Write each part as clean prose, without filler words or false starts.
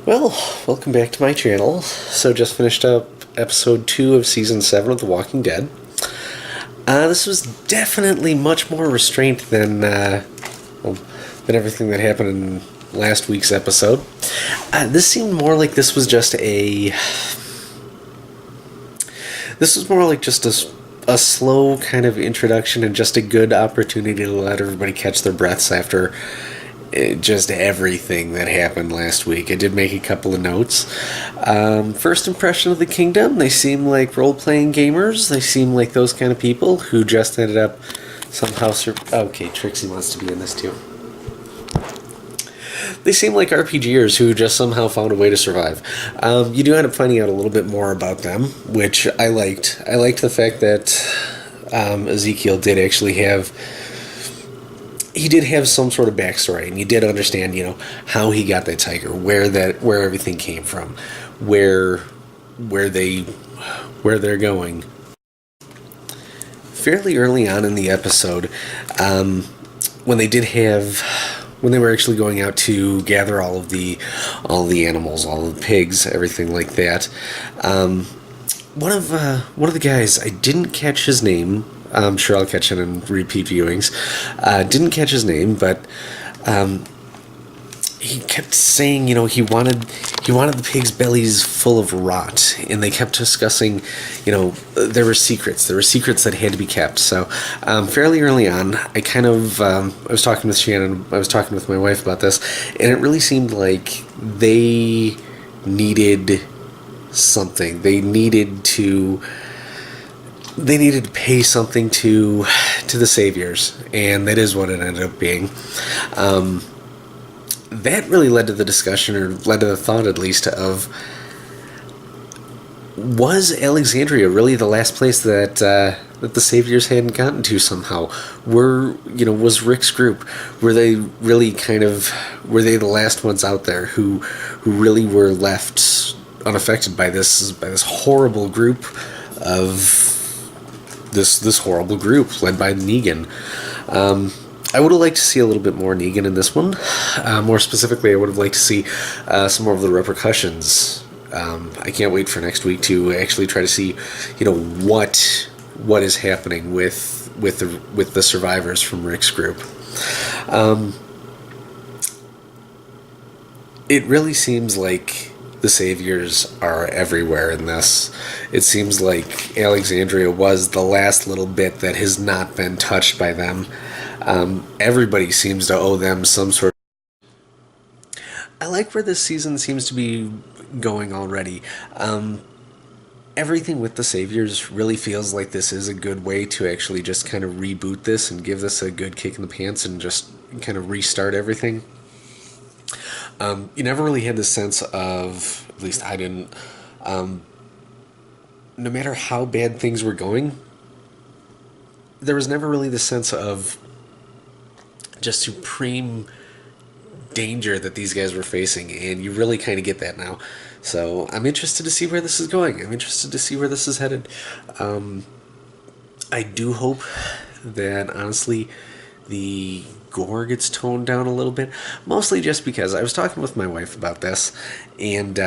Well, welcome back to my channel. So just finished up episode 2 of season 7 of The Walking Dead. This was definitely much more restrained than everything that happened in last week's episode. This seemed more like this was just a... This was more like just a slow kind of introduction and just a good opportunity to let everybody catch their breaths after just everything that happened last week. I did make a couple of notes. First impression of the Kingdom, they seem like role-playing gamers. They seem like those kind of people who just ended up somehow... Okay, Trixie wants to be in this too. They seem like RPGers who just somehow found a way to survive. You do end up finding out a little bit more about them, which I liked. I liked the fact that Ezekiel did actually have... He did have some sort of backstory, and you did understand, how he got that tiger, where everything came from, where they're going. Fairly early on in the episode, when they were actually going out to gather all the animals, all of the pigs, everything like that. One of the guys, I didn't catch his name. I'm sure I'll catch it in repeat viewings. Didn't catch his name, but he kept saying, he wanted the pigs' bellies full of rot, and they kept discussing, there were secrets that had to be kept. So, fairly early on, I was talking with Shannon, I was talking with my wife about this, and it really seemed like they needed something. They needed to pay something to the saviors, and that is what it ended up being. That really led to the discussion, or led to the thought at least, of was Alexandria really the last place that the saviors hadn't gotten to somehow? Was Rick's group, were they really were they the last ones out there who really were left unaffected by this horrible group of this horrible group led by Negan? I would have liked to see a little bit more Negan in this one. More specifically, I would have liked to see some more of the repercussions. I can't wait for next week to actually try to see, what is happening with the survivors from Rick's group. It really seems like the saviors are everywhere in this. It seems like Alexandria was the last little bit that has not been touched by them. Everybody seems to owe them some sort of... I like where this season seems to be going already. Everything with the saviors really feels like this is a good way to actually just kind of reboot this and give this a good kick in the pants and just kind of restart everything. You never really had this sense of, at least I didn't, no matter how bad things were going, there was never really the sense of just supreme danger that these guys were facing, and you really kind of get that now. So I'm interested to see where this is going. I'm interested to see where this is headed. I do hope that, honestly, the gore gets toned down a little bit, mostly just because I was talking with my wife about this, and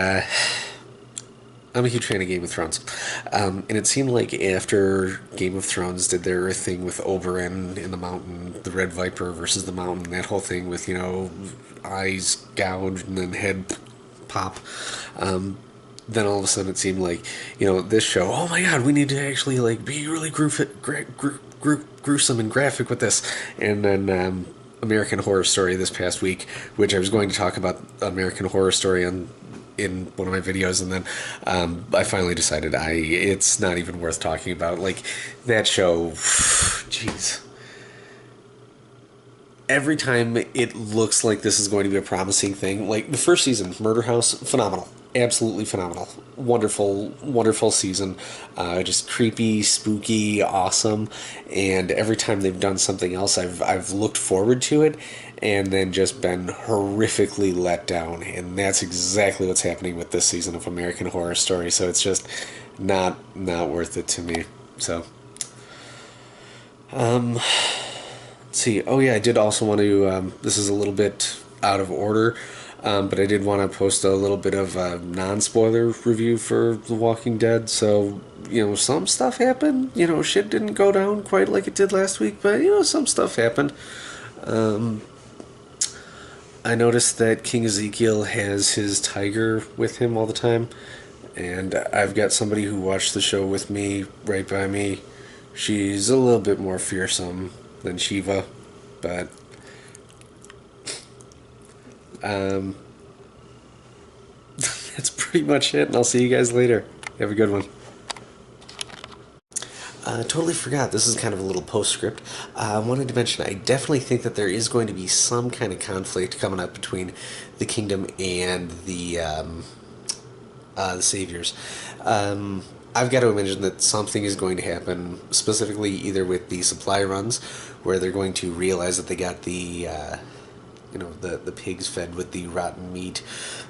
I'm a huge fan of Game of Thrones, and it seemed like after Game of Thrones did their thing with Oberyn in the mountain, the Red Viper versus the mountain, that whole thing with, eyes gouged and then head pop, then all of a sudden it seemed like, this show, oh my god, we need to actually, be really gruesome and graphic with this. And then American Horror Story this past week, which I was going to talk about American Horror Story in one of my videos, and then I finally decided it's not even worth talking about. That show, jeez. Every time it looks like this is going to be a promising thing, the first season, Murder House, phenomenal. Absolutely phenomenal. Wonderful, wonderful season. Just creepy, spooky, awesome. And every time they've done something else, I've looked forward to it and then just been horrifically let down. And that's exactly what's happening with this season of American Horror Story. So it's just not worth it to me. So, let's see. Oh yeah, I did also want to, this is a little bit out of order. But I did want to post a little bit of a non-spoiler review for The Walking Dead. So, some stuff happened. Shit didn't go down quite like it did last week, but, some stuff happened. I noticed that King Ezekiel has his tiger with him all the time. And I've got somebody who watched the show with me right by me. She's a little bit more fearsome than Shiva, but that's pretty much it, and I'll see you guys later. Have a good one. Totally forgot. This is kind of a little postscript. I wanted to mention I definitely think that there is going to be some kind of conflict coming up between the kingdom and the saviors. I've got to imagine that something is going to happen, specifically either with the supply runs, where they're going to realize that they got the pigs fed with the rotten meat.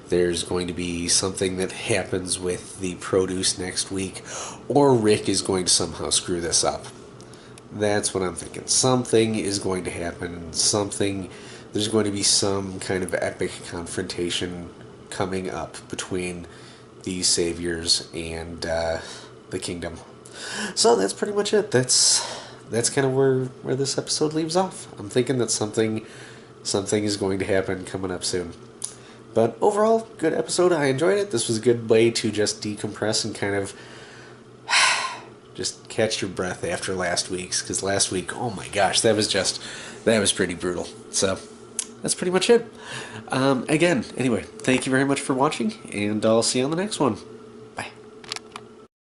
There's going to be something that happens with the produce next week, or Rick is going to somehow screw this up. That's what I'm thinking. Something is going to happen. There's going to be some kind of epic confrontation coming up between the saviors and the kingdom. So that's pretty much it. That's kind of where this episode leaves off. I'm thinking that something is going to happen coming up soon. But overall, good episode. I enjoyed it. This was a good way to just decompress and kind of just catch your breath after last week's. Because last week, oh my gosh, that was pretty brutal. So that's pretty much it. Again, anyway, thank you very much for watching, and I'll see you on the next one.